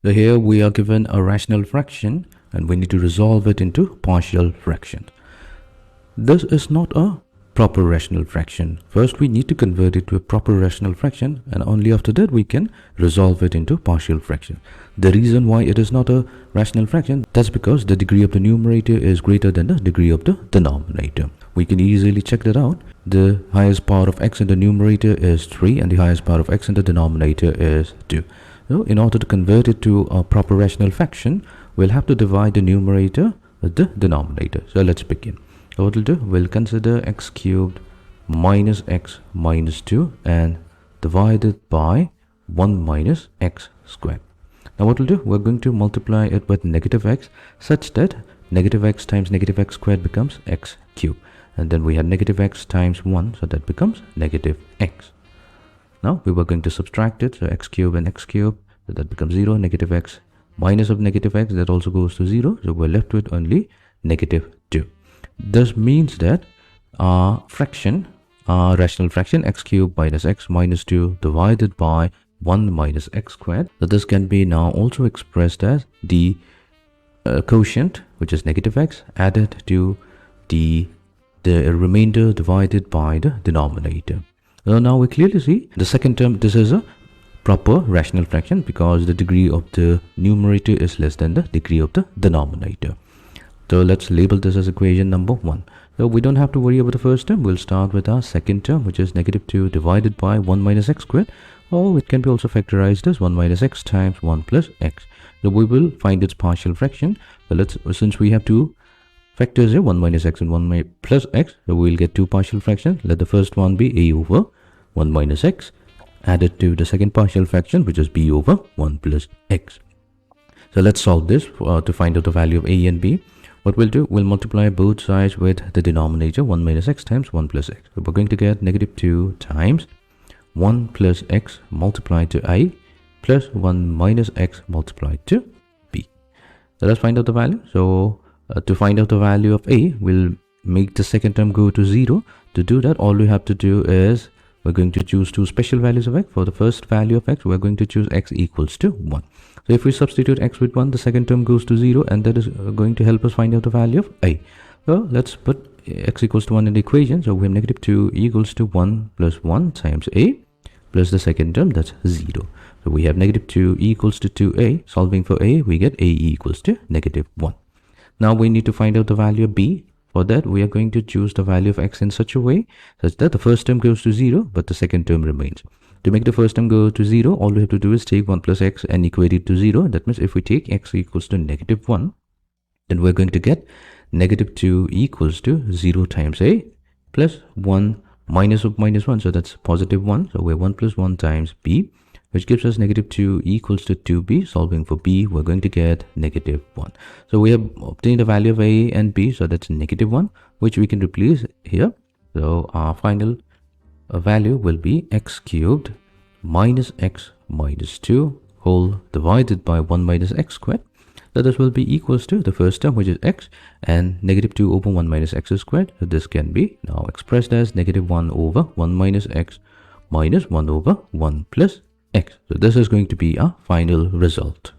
So here we are given a rational fraction and we need to resolve it into partial fraction. This is not a proper rational fraction. First we need to convert it to a proper rational fraction, and only after that we can resolve it into partial fraction. The reason why it is not a rational fraction, that's because the degree of the numerator is greater than the degree of the denominator. We can easily check that out. The highest power of x in the numerator is 3 and the highest power of x in the denominator is 2. So in order to convert it to a proper rational fraction, we'll have to divide the numerator with the denominator. So let's begin. So what we'll do, we'll consider x cubed minus x minus 2 and divide it by 1 minus x squared. Now what we'll do, we're going to multiply it with negative x such that negative x times negative x squared becomes x cubed. And then we have negative x times 1, so that becomes negative x. Now we were going to subtract it, so x cubed and x cubed, so that becomes 0. Negative x minus of negative x, that also goes to 0, so we're left with only negative 2. This means that our rational fraction x cubed minus x minus 2 divided by 1 minus x squared, so this can be now also expressed as the quotient, which is negative x, added to the remainder divided by the denominator. So now we clearly see the second term, this is a proper rational fraction because the degree of the numerator is less than the degree of the denominator. So let's label this as equation number 1. So we don't have to worry about the first term. We'll start with our second term, which is negative 2 divided by 1 minus x squared. Or it can be also factorized as 1 minus x times 1 plus x. So we will find its partial fraction. So since we have two factors here, 1 minus x and 1 plus x, so we'll get two partial fractions. Let the first one be a over 1 minus x added to the second partial fraction, which is b over 1 plus x. So let's solve this to find out the value of a and b. What we'll do, we'll multiply both sides with the denominator 1 minus x times 1 plus x. So we're going to get negative 2 times 1 plus x multiplied to a plus 1 minus x multiplied to b. So let's find out the value. So to find out the value of a, we'll make the second term go to 0. To do that, all we have to do is we're going to choose two special values of x. For the first value of x, we're going to choose x equals to 1. So if we substitute x with 1, the second term goes to 0, and that is going to help us find out the value of a. So let's put x equals to 1 in the equation. So we have negative 2 equals to 1 plus 1 times a plus the second term, that's 0. So we have negative 2 equals to 2a. Solving for a, we get a equals to negative 1. Now we need to find out the value of b. For that, we are going to choose the value of x in such a way such that the first term goes to 0, but the second term remains. To make the first term go to 0, all we have to do is take 1 plus x and equate it to 0. That means if we take x equals to negative 1, then we're going to get negative 2 equals to 0 times a plus 1 minus of minus 1. So that's positive 1. So we're 1 plus 1 times b, which gives us negative 2 equals to 2b. Solving for b, we're going to get negative 1. So we have obtained the value of a and b, so that's negative 1, which we can replace here. So our final value will be x cubed minus x minus 2 whole divided by 1 minus x squared. So this will be equals to the first term, which is x, and negative 2 over 1 minus x squared. So this can be now expressed as negative 1 over 1 minus x minus 1 over 1 plus x. So this is going to be our final result.